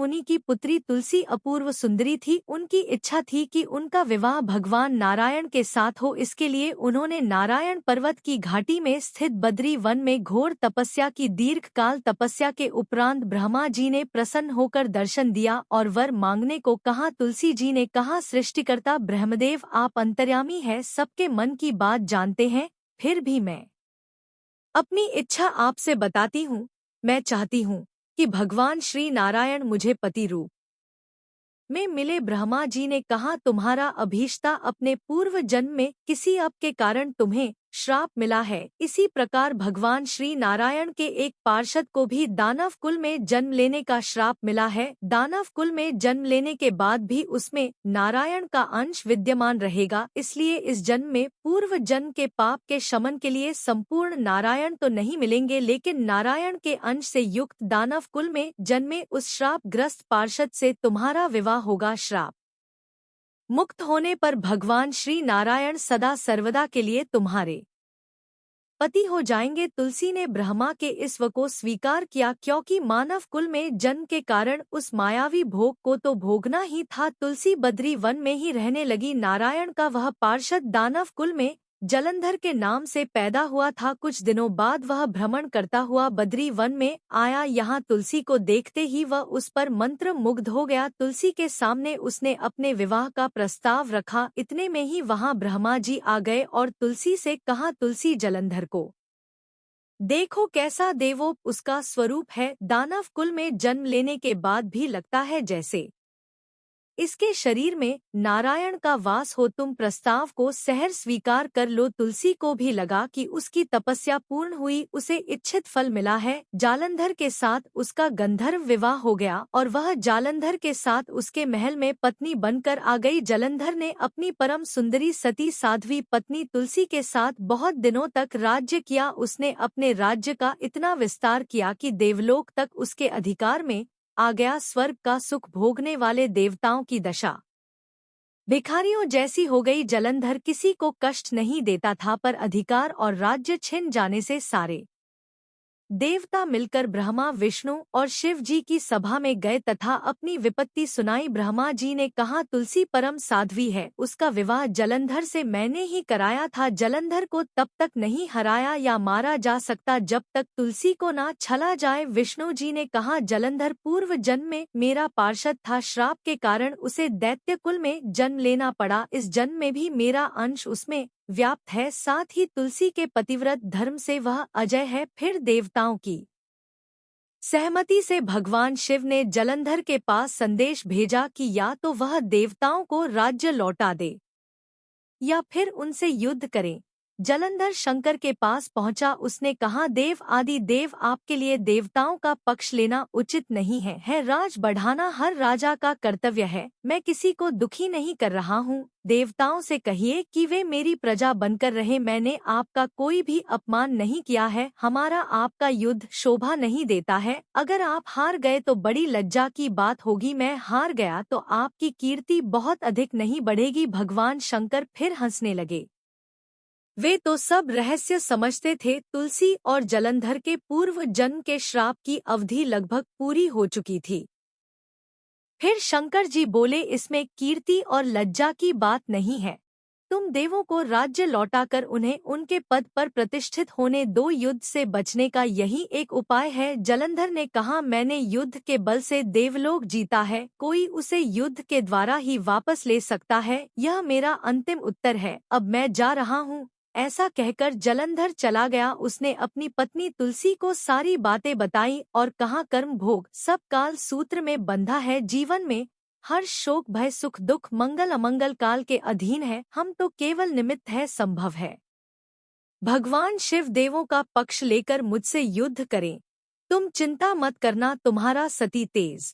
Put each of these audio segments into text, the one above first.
मुनि की पुत्री तुलसी अपूर्व सुंदरी थी। उनकी इच्छा थी कि उनका विवाह भगवान नारायण के साथ हो। इसके लिए उन्होंने नारायण पर्वत की घाटी में स्थित बद्री वन में घोर तपस्या की। दीर्घकाल तपस्या के उपरांत ब्रह्मा जी ने प्रसन्न होकर दर्शन दिया और वर मांगने को कहा। तुलसी जी ने कहा, सृष्टिकर्ता ब्रह्मदेव, आप अंतर्यामी है, सबके मन की बात जानते हैं, फिर भी मैं अपनी इच्छा आपसे बताती हूँ। मैं चाहती हूँ कि भगवान श्री नारायण मुझे पति रूप में मिले। ब्रह्मा जी ने कहा, तुम्हारा अभीष्टा अपने पूर्व जन्म में किसी अप के कारण तुम्हें श्राप मिला है। इसी प्रकार भगवान श्री नारायण के एक पार्षद को भी दानव कुल में जन्म लेने का श्राप मिला है। दानव कुल में जन्म लेने के बाद भी उसमें नारायण का अंश विद्यमान रहेगा। इसलिए इस जन्म में पूर्व जन्म के पाप के शमन के लिए संपूर्ण नारायण तो नहीं मिलेंगे, लेकिन नारायण के अंश से युक्त दानव कुल में जन्मे उस श्राप ग्रस्त पार्षद से तुम्हारा विवाह होगा। श्राप मुक्त होने पर भगवान श्री नारायण सदा सर्वदा के लिए तुम्हारे पति हो जाएंगे। तुलसी ने ब्रह्मा के इस वर को स्वीकार किया, क्योंकि मानव कुल में जन्म के कारण उस मायावी भोग को तो भोगना ही था। तुलसी बद्री वन में ही रहने लगी। नारायण का वह पार्षद दानव कुल में जलंधर के नाम से पैदा हुआ था। कुछ दिनों बाद वह भ्रमण करता हुआ बद्री वन में आया। यहाँ तुलसी को देखते ही वह उस पर मंत्र मुग्ध हो गया। तुलसी के सामने उसने अपने विवाह का प्रस्ताव रखा। इतने में ही वहाँ ब्रह्मा जी आ गए और तुलसी से कहा, तुलसी, जलंधर को देखो कैसा देवोप उसका स्वरूप है। दानव कुल में जन्म लेने के बाद भी लगता है जैसे इसके शरीर में नारायण का वास हो। तुम प्रस्ताव को सहर्ष स्वीकार कर लो। तुलसी को भी लगा कि उसकी तपस्या पूर्ण हुई, उसे इच्छित फल मिला है। जालंधर के साथ उसका गंधर्व विवाह हो गया और वह जालंधर के साथ उसके महल में पत्नी बनकर आ गई। जालंधर ने अपनी परम सुंदरी सती साध्वी पत्नी तुलसी के साथ बहुत दिनों तक राज्य किया। उसने अपने राज्य का इतना विस्तार किया कि देवलोक तक उसके अधिकार में आ गया। स्वर्ग का सुख भोगने वाले देवताओं की दशा भिखारियों जैसी हो गई। जलंधर किसी को कष्ट नहीं देता था, पर अधिकार और राज्य छिन जाने से सारे देवता मिलकर ब्रह्मा, विष्णु और शिव जी की सभा में गए तथा अपनी विपत्ति सुनाई। ब्रह्मा जी ने कहा, तुलसी परम साध्वी है, उसका विवाह जलंधर से मैंने ही कराया था। जलंधर को तब तक नहीं हराया या मारा जा सकता जब तक तुलसी को ना छला जाए। विष्णु जी ने कहा, जलंधर पूर्व जन्म में मेरा पार्षद था, श्राप के कारण उसे दैत्य कुल में जन्म लेना पड़ा। इस जन्म में भी मेरा अंश उसमें व्याप्त है, साथ ही तुलसी के पतिव्रत धर्म से वह अजय है। फिर देवताओं की सहमति से भगवान शिव ने जलंधर के पास संदेश भेजा कि या तो वह देवताओं को राज्य लौटा दे या फिर उनसे युद्ध करे। जलंधर शंकर के पास पहुंचा। उसने कहा, देव आदि देव, आपके लिए देवताओं का पक्ष लेना उचित नहीं है। राज बढ़ाना हर राजा का कर्तव्य है। मैं किसी को दुखी नहीं कर रहा हूँ। देवताओं से कहिए कि वे मेरी प्रजा बनकर रहे। मैंने आपका कोई भी अपमान नहीं किया है। हमारा आपका युद्ध शोभा नहीं देता है। अगर आप हार गए तो बड़ी लज्जा की बात होगी। मैं हार गया तो आपकी कीर्ति बहुत अधिक नहीं बढ़ेगी। भगवान शंकर फिर हंसने लगे। वे तो सब रहस्य समझते थे। तुलसी और जलंधर के पूर्व जन्म के श्राप की अवधि लगभग पूरी हो चुकी थी। फिर शंकर जी बोले, इसमें कीर्ति और लज्जा की बात नहीं है। तुम देवों को राज्य लौटाकर उन्हें उनके पद पर प्रतिष्ठित होने दो। युद्ध से बचने का यही एक उपाय है। जलंधर ने कहा, मैंने युद्ध के बल से देवलोक जीता है, कोई उसे युद्ध के द्वारा ही वापस ले सकता है। यह मेरा अंतिम उत्तर है। अब मैं जा रहा हूँ। ऐसा कहकर जलंधर चला गया। उसने अपनी पत्नी तुलसी को सारी बातें बताई और कहा, कर्म भोग सब काल सूत्र में बंधा है। जीवन में हर शोक भय सुख दुख मंगल अमंगल काल के अधीन है। हम तो केवल निमित्त है, संभव है भगवान शिव देवों का पक्ष लेकर मुझसे युद्ध करें। तुम चिंता मत करना, तुम्हारा सती तेज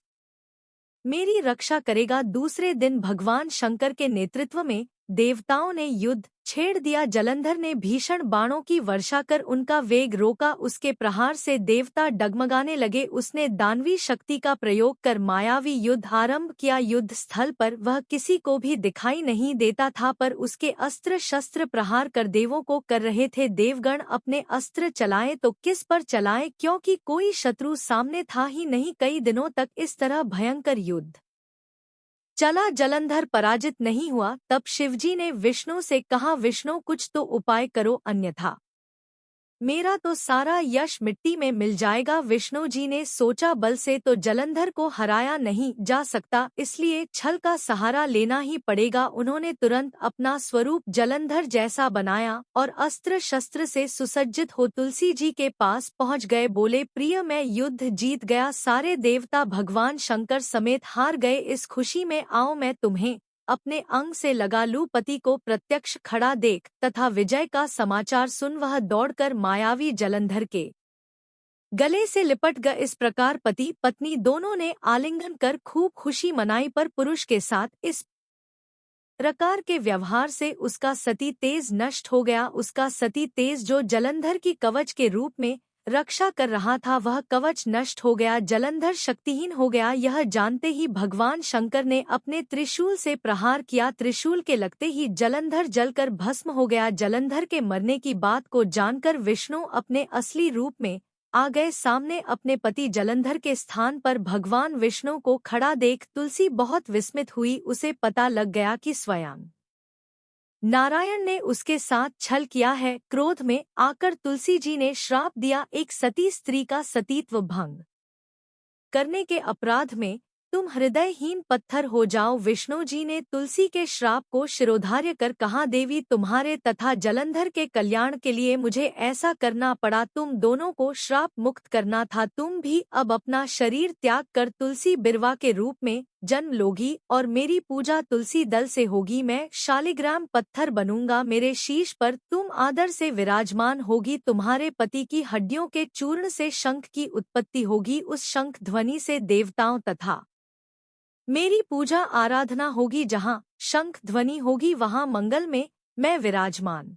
मेरी रक्षा करेगा। दूसरे दिन भगवान शंकर के नेतृत्व में देवताओं ने युद्ध छेड़ दिया। जलंधर ने भीषण बाणों की वर्षा कर उनका वेग रोका। उसके प्रहार से देवता डगमगाने लगे। उसने दानवी शक्ति का प्रयोग कर मायावी युद्ध आरंभ किया। युद्ध स्थल पर वह किसी को भी दिखाई नहीं देता था, पर उसके अस्त्र शस्त्र प्रहार कर देवों को कर रहे थे। देवगण अपने अस्त्र चलाएं तो किस पर चलाएं, क्योंकि कोई शत्रु सामने था ही नहीं। कई दिनों तक इस तरह भयंकर युद्ध चला। जलंधर पराजित नहीं हुआ। तब शिवजी ने विष्णु से कहा, विष्णु कुछ तो उपाय करो, अन्यथा मेरा तो सारा यश मिट्टी में मिल जाएगा। विष्णु जी ने सोचा, बल से तो जलंधर को हराया नहीं जा सकता, इसलिए छल का सहारा लेना ही पड़ेगा। उन्होंने तुरंत अपना स्वरूप जलंधर जैसा बनाया और अस्त्र शस्त्र से सुसज्जित हो तुलसी जी के पास पहुंच गए। बोले, प्रिय मैं युद्ध जीत गया, सारे देवता भगवान शंकर समेत हार गए। इस खुशी में आओ मैं तुम्हें अपने अंग से लगा लूं। पति को प्रत्यक्ष खड़ा देख तथा विजय का समाचार सुन वह दौड़कर मायावी जलंधर के गले से लिपट गए। इस प्रकार पति पत्नी दोनों ने आलिंगन कर खूब खुशी मनाई, पर पुरुष के साथ इस प्रकार के व्यवहार से उसका सती तेज नष्ट हो गया। उसका सती तेज जो जलंधर की कवच के रूप में रक्षा कर रहा था, वह कवच नष्ट हो गया। जलंधर शक्तिहीन हो गया। यह जानते ही भगवान शंकर ने अपने त्रिशूल से प्रहार किया। त्रिशूल के लगते ही जलंधर जलकर भस्म हो गया। जलंधर के मरने की बात को जानकर विष्णु अपने असली रूप में आ गए सामने। अपने पति जलंधर के स्थान पर भगवान विष्णु को खड़ा देख तुलसी बहुत विस्मित हुई। उसे पता लग गया कि स्वयं नारायण ने उसके साथ छल किया है। क्रोध में आकर तुलसी जी ने श्राप दिया, एक सती स्त्री का सतीत्व भंग करने के अपराध में तुम हृदयहीन पत्थर हो जाओ। विष्णु जी ने तुलसी के श्राप को शिरोधार्य कर कहा, देवी तुम्हारे तथा जलंधर के कल्याण के लिए मुझे ऐसा करना पड़ा। तुम दोनों को श्राप मुक्त करना था। तुम भी अब अपना शरीर त्याग कर तुलसी बिरवा के रूप में जन्म लोगी और मेरी पूजा तुलसी दल से होगी। मैं शालिग्राम पत्थर बनूंगा, मेरे शीश पर तुम आदर से विराजमान होगी। तुम्हारे पति की हड्डियों के चूर्ण से शंख की उत्पत्ति होगी। उस शंख ध्वनि से देवताओं तथा मेरी पूजा आराधना होगी। जहाँ शंख ध्वनि होगी वहाँ मंगल में मैं विराजमान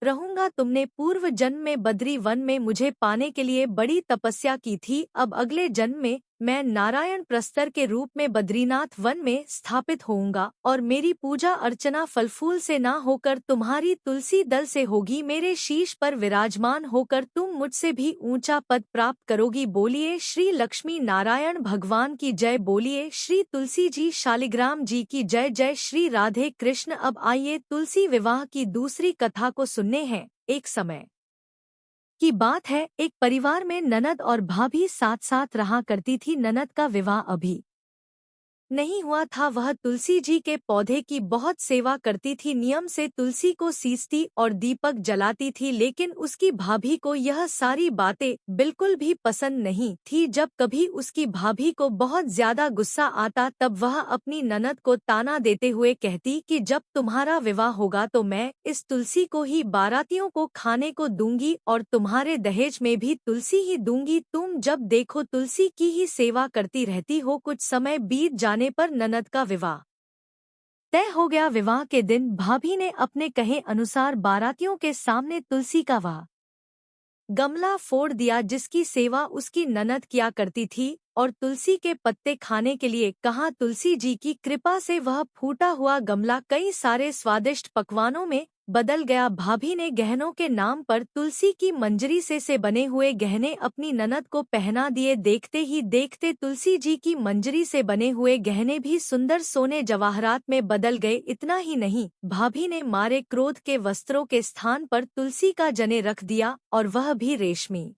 रहूंगा। तुमने पूर्व जन्म में बद्री वन में मुझे पाने के लिए बड़ी तपस्या की थी। अब अगले जन्म में मैं नारायण प्रस्तर के रूप में बद्रीनाथ वन में स्थापित होऊंगा और मेरी पूजा अर्चना फलफूल से ना होकर तुम्हारी तुलसी दल से होगी। मेरे शीश पर विराजमान होकर तुम मुझसे भी ऊंचा पद प्राप्त करोगी। बोलिए श्री लक्ष्मी नारायण भगवान की जय। बोलिए श्री तुलसी जी शालिग्राम जी की जय। जय श्री राधे कृष्ण। अब आइए तुलसी विवाह की दूसरी कथा को सुनने हैं। एक समय की बात है, एक परिवार में ननद और भाभी साथ साथ रहा करती थी। ननद का विवाह अभी नहीं हुआ था। वह तुलसी जी के पौधे की बहुत सेवा करती थी। नियम से तुलसी को सींचती और दीपक जलाती थी, लेकिन उसकी भाभी को यह सारी बातें बिल्कुल भी पसंद नहीं थी। जब कभी उसकी भाभी को बहुत ज्यादा गुस्सा आता तब वह अपनी ननद को ताना देते हुए कहती कि जब तुम्हारा विवाह होगा तो मैं इस तुलसी को ही बारातियों को खाने को दूंगी और तुम्हारे दहेज में भी तुलसी ही दूंगी। तुम जब देखो तुलसी की ही सेवा करती रहती हो। कुछ समय बीत जाने पर ननद का विवाह तय हो गया। विवाह के दिन भाभी ने अपने कहे अनुसार बारातियों के सामने तुलसी का वह गमला फोड़ दिया जिसकी सेवा उसकी ननद किया करती थी और तुलसी के पत्ते खाने के लिए कहा। तुलसी जी की कृपा से वह फूटा हुआ गमला कई सारे स्वादिष्ट पकवानों में बदल गया। भाभी ने गहनों के नाम पर तुलसी की मंजरी से बने हुए गहने अपनी ननद को पहना दिए। देखते ही देखते तुलसी जी की मंजरी से बने हुए गहने भी सुंदर सोने जवाहरात में बदल गए। इतना ही नहीं, भाभी ने मारे क्रोध के वस्त्रों के स्थान पर तुलसी का जने रख दिया और वह भी रेशमी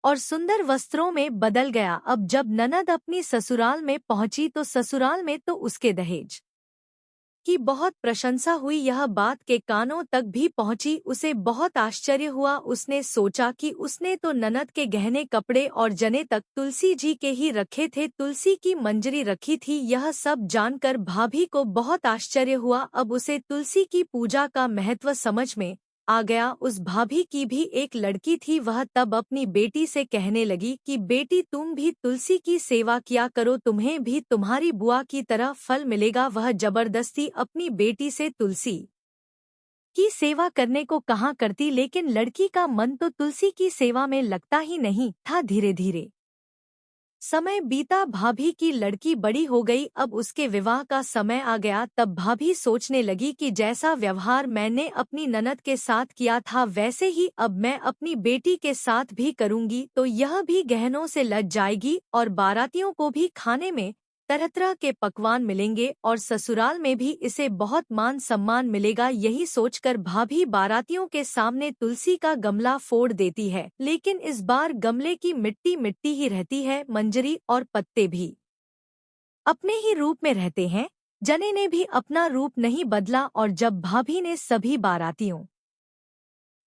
और सुंदर वस्त्रों में बदल गया। अब जब ननद अपनी ससुराल में पहुंची तो ससुराल में तो उसके दहेज की बहुत प्रशंसा हुई। यह बात के कानों तक भी पहुंची। उसे बहुत आश्चर्य हुआ। उसने सोचा कि उसने तो ननद के गहने कपड़े और जने तक तुलसी जी के ही रखे थे, तुलसी की मंजरी रखी थी। यह सब जानकर भाभी को बहुत आश्चर्य हुआ। अब उसे तुलसी की पूजा का महत्व समझ में आ गया। उस भाभी की भी एक लड़की थी। वह तब अपनी बेटी से कहने लगी कि बेटी तुम भी तुलसी की सेवा किया करो, तुम्हें भी तुम्हारी बुआ की तरह फल मिलेगा। वह जबरदस्ती अपनी बेटी से तुलसी की सेवा करने को कहा करती, लेकिन लड़की का मन तो तुलसी की सेवा में लगता ही नहीं था। धीरे धीरे समय बीता, भाभी की लड़की बड़ी हो गई, अब उसके विवाह का समय आ गया। तब भाभी सोचने लगी कि जैसा व्यवहार मैंने अपनी ननद के साथ किया था वैसे ही अब मैं अपनी बेटी के साथ भी करूंगी, तो यह भी गहनों से लज जाएगी और बारातियों को भी खाने में तरह तरह के पकवान मिलेंगे और ससुराल में भी इसे बहुत मान सम्मान मिलेगा। यही सोचकर भाभी बारातियों के सामने तुलसी का गमला फोड़ देती है, लेकिन इस बार गमले की मिट्टी मिट्टी ही रहती है, मंजरी और पत्ते भी अपने ही रूप में रहते हैं। जने ने भी अपना रूप नहीं बदला और जब भाभी ने सभी बारातियों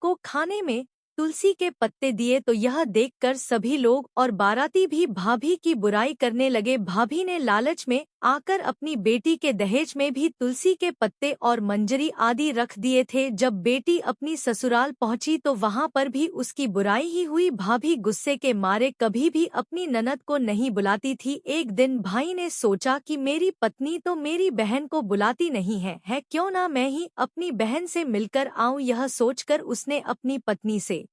को खाने में तुलसी के पत्ते दिए तो यह देखकर सभी लोग और बाराती भी भाभी की बुराई करने लगे। भाभी ने लालच में आकर अपनी बेटी के दहेज में भी तुलसी के पत्ते और मंजरी आदि रख दिए थे। जब बेटी अपनी ससुराल पहुंची तो वहां पर भी उसकी बुराई ही हुई। भाभी गुस्से के मारे कभी भी अपनी ननद को नहीं बुलाती थी। एक दिन भाई ने सोचा कि मेरी पत्नी तो मेरी बहन को बुलाती नहीं है, क्यों ना मैं ही अपनी बहन से मिलकर आऊं। यह सोचकर उसने अपनी पत्नी से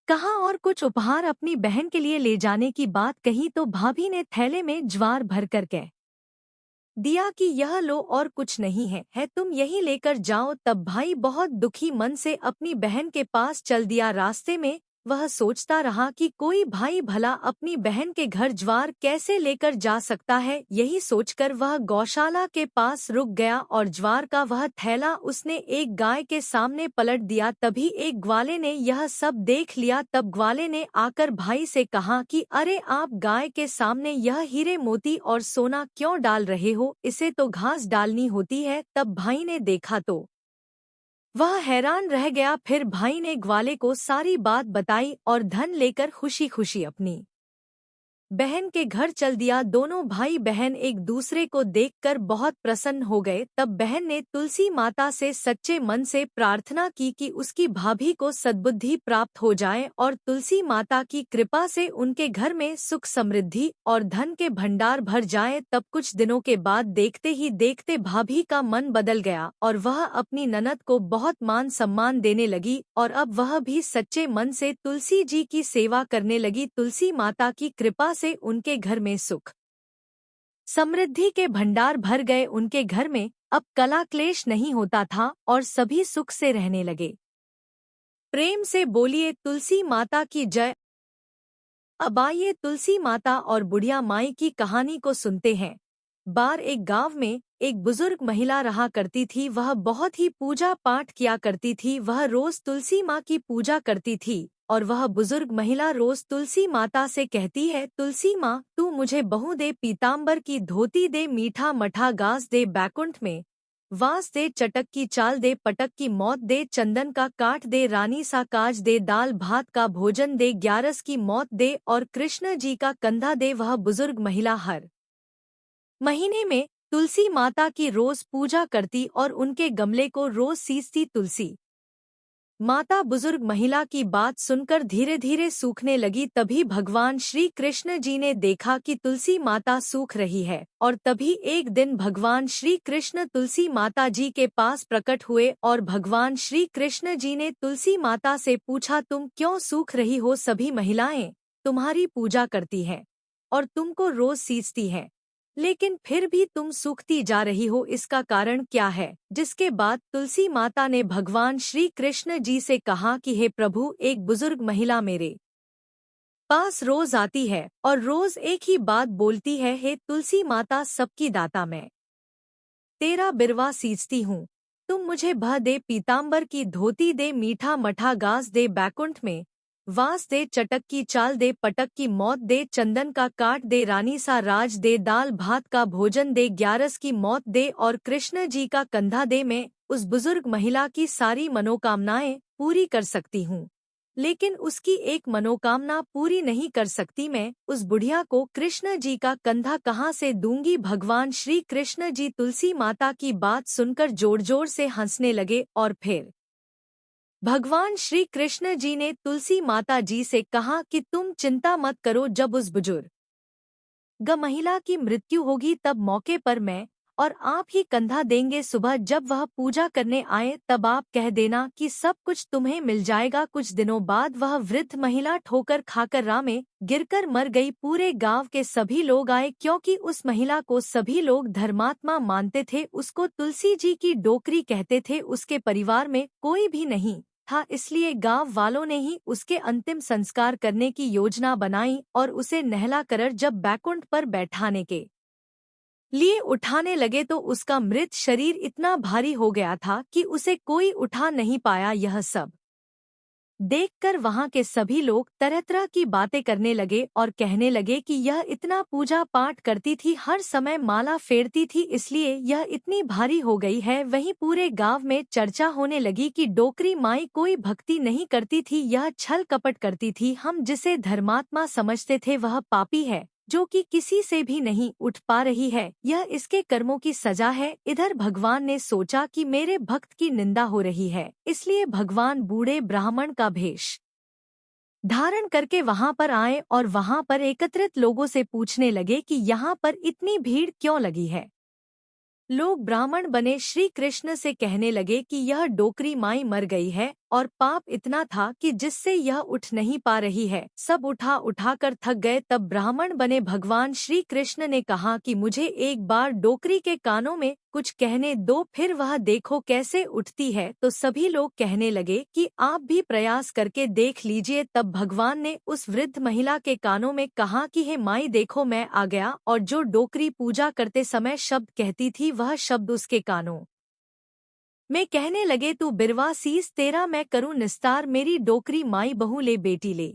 कहा और कुछ उपहार अपनी बहन के लिए ले जाने की बात कही तो भाभी ने थैले में ज्वार भर कर कह दिया कि यह लो और कुछ नहीं है तुम यही लेकर जाओ। तब भाई बहुत दुखी मन से अपनी बहन के पास चल दिया। रास्ते में वह सोचता रहा कि कोई भाई भला अपनी बहन के घर ज्वार कैसे लेकर जा सकता है। यही सोचकर वह गौशाला के पास रुक गया और ज्वार का वह थैला उसने एक गाय के सामने पलट दिया। तभी एक ग्वाले ने यह सब देख लिया। तब ग्वाले ने आकर भाई से कहा कि अरे आप गाय के सामने यह हीरे मोती और सोना क्यों डाल रहे हो, इसे तो घास डालनी होती है। तब भाई ने देखा तो वह हैरान रह गया। फिर भाई ने ग्वाले को सारी बात बताई और धन लेकर खुशी खुशी अपनी बहन के घर चल दिया। दोनों भाई बहन एक दूसरे को देखकर बहुत प्रसन्न हो गए। तब बहन ने तुलसी माता से सच्चे मन से प्रार्थना की कि उसकी भाभी को सद्बुद्धि प्राप्त हो जाए और तुलसी माता की कृपा से उनके घर में सुख समृद्धि और धन के भंडार भर जाए। तब कुछ दिनों के बाद देखते ही देखते भाभी का मन बदल गया और वह अपनी ननद को बहुत मान सम्मान देने लगी और अब वह भी सच्चे मन से तुलसी जी की सेवा करने लगी। तुलसी माता की कृपा से उनके घर में सुख समृद्धि के भंडार भर गए। उनके घर में अब कला क्लेश नहीं होता था और सभी सुख से रहने लगे। प्रेम से बोलिए तुलसी माता की जय। अब आइए तुलसी माता और बुढ़िया माई की कहानी को सुनते हैं। बार एक गांव में एक बुजुर्ग महिला रहा करती थी। वह बहुत ही पूजा पाठ किया करती थी। वह रोज तुलसी माँ की पूजा करती थी और वह बुजुर्ग महिला रोज तुलसी माता से कहती है, तुलसी माँ तू मुझे बहू दे, पीताम्बर की धोती दे, मीठा मठा गास दे, बैकुंठ में वास दे, चटक की चाल दे, पटक की मौत दे, चंदन का काठ दे, रानी सा काज दे, दाल भात का भोजन दे, ग्यारस की मौत दे और कृष्ण जी का कंधा दे। वह बुजुर्ग महिला हर महीने में तुलसी माता की रोज पूजा करती और उनके गमले को रोज सींचती। तुलसी माता बुजुर्ग महिला की बात सुनकर धीरे धीरे सूखने लगी। तभी भगवान श्री कृष्ण जी ने देखा कि तुलसी माता सूख रही है और तभी एक दिन भगवान श्री कृष्ण तुलसी माता जी के पास प्रकट हुए और भगवान श्री कृष्ण जी ने तुलसी माता से पूछा, तुम क्यों सूख रही हो? सभी महिलाएं तुम्हारी पूजा करती हैं और तुमको रोज सींचती हैं, लेकिन फिर भी तुम सूखती जा रही हो, इसका कारण क्या है? जिसके बाद तुलसी माता ने भगवान श्री कृष्ण जी से कहा कि हे प्रभु, एक बुजुर्ग महिला मेरे पास रोज आती है और रोज एक ही बात बोलती है, हे तुलसी माता सबकी दाता, मैं तेरा बिरवा सींचती हूँ, तुम मुझे भह दे, पीताम्बर की धोती दे, मीठा मठा गास दे, बैकुंठ में वास दे, चटक की चाल दे, पटक की मौत दे, चंदन का काट दे, रानी सा राज दे, दाल भात का भोजन दे, ग्यारस की मौत दे और कृष्ण जी का कंधा दे। मैं उस बुजुर्ग महिला की सारी मनोकामनाएं पूरी कर सकती हूँ, लेकिन उसकी एक मनोकामना पूरी नहीं कर सकती। मैं उस बुढ़िया को कृष्ण जी का कंधा कहाँ से दूंगी? भगवान श्री कृष्ण जी तुलसी माता की बात सुनकर जोर जोर से हंसने लगे और फिर भगवान श्री कृष्ण जी ने तुलसी माता जी से कहा कि तुम चिंता मत करो, जब उस बुजुर्ग महिला की मृत्यु होगी तब मौके पर मैं और आप ही कंधा देंगे। सुबह जब वह पूजा करने आए तब आप कह देना कि सब कुछ तुम्हें मिल जाएगा। कुछ दिनों बाद वह वृद्ध महिला ठोकर खाकर राह में गिरकर मर गई। पूरे गांव के सभी लोग आए क्योंकि उस महिला को सभी लोग धर्मात्मा मानते थे। उसको तुलसी जी की डोकरी कहते थे। उसके परिवार में कोई भी नहीं था, इसलिए गांव वालों ने ही उसके अंतिम संस्कार करने की योजना बनाई और उसे नहला कर जब बैकुंठ पर बैठाने के लिए उठाने लगे तो उसका मृत शरीर इतना भारी हो गया था कि उसे कोई उठा नहीं पाया। यह सब देखकर वहां के सभी लोग तरह तरह की बातें करने लगे और कहने लगे कि यह इतना पूजा पाठ करती थी, हर समय माला फेरती थी, इसलिए यह इतनी भारी हो गई है। वहीं पूरे गांव में चर्चा होने लगी कि डोकरी माई कोई भक्ति नहीं करती थी, यह छल कपट करती थी। हम जिसे धर्मात्मा समझते थे वह पापी है जो कि किसी से भी नहीं उठ पा रही है, यह इसके कर्मों की सजा है। इधर भगवान ने सोचा कि मेरे भक्त की निंदा हो रही है, इसलिए भगवान बूढ़े ब्राह्मण का भेष धारण करके वहां पर आए और वहां पर एकत्रित लोगों से पूछने लगे कि यहाँ पर इतनी भीड़ क्यों लगी है। लोग ब्राह्मण बने श्री कृष्ण से कहने लगे कि यह डोकरी माई मर गई है और पाप इतना था कि जिससे यह उठ नहीं पा रही है। सब उठा कर थक गए। तब ब्राह्मण बने भगवान श्री कृष्ण ने कहा कि मुझे एक बार डोकरी के कानों में कुछ कहने दो, फिर वह देखो कैसे उठती है। तो सभी लोग कहने लगे कि आप भी प्रयास करके देख लीजिए। तब भगवान ने उस वृद्ध महिला के कानों में कहा कि हे माई देखो मैं आ गया, और जो डोकरी पूजा करते समय शब्द कहती थी वह शब्द उसके कानों में कहने लगे, तू बिरवा सीस तेरा मैं करूं निस्तार, मेरी डोकरी माई बहू ले, बेटी ले,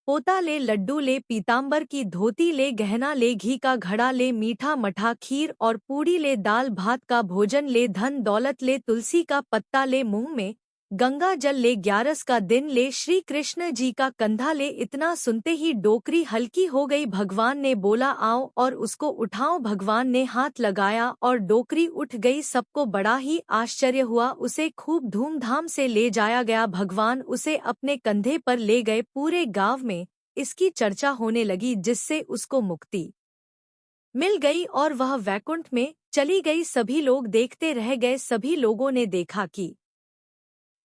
पोता ले, लड्डू ले, पीताम्बर की धोती ले, गहना ले, घी का घड़ा ले, मीठा मठा खीर और पूड़ी ले, दाल भात का भोजन ले, धन दौलत ले, तुलसी का पत्ता ले, मुंह में गंगा जल ले, 11 का दिन ले, श्री कृष्ण जी का कंधा ले। इतना सुनते ही डोकरी हल्की हो गई। भगवान ने बोला आओ और उसको उठाओ। भगवान ने हाथ लगाया और डोकरी उठ गई। सबको बड़ा ही आश्चर्य हुआ। उसे खूब धूमधाम से ले जाया गया। भगवान उसे अपने कंधे पर ले गए। पूरे गांव में इसकी चर्चा होने लगी, जिससे उसको मुक्ति मिल गई और वह वैकुंठ में चली गई। सभी लोग देखते रह गए। सभी लोगों ने देखा कि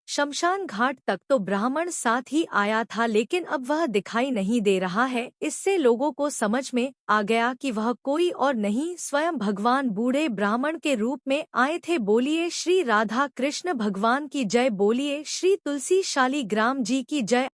शमशान घाट तक तो ब्राह्मण साथ ही आया था, लेकिन अब वह दिखाई नहीं दे रहा है। इससे लोगों को समझ में आ गया कि वह कोई और नहीं, स्वयं भगवान बूढ़े ब्राह्मण के रूप में आए थे। बोलिए श्री राधा कृष्ण भगवान की जय, बोलिए श्री तुलसी शाली ग्राम जी की जय।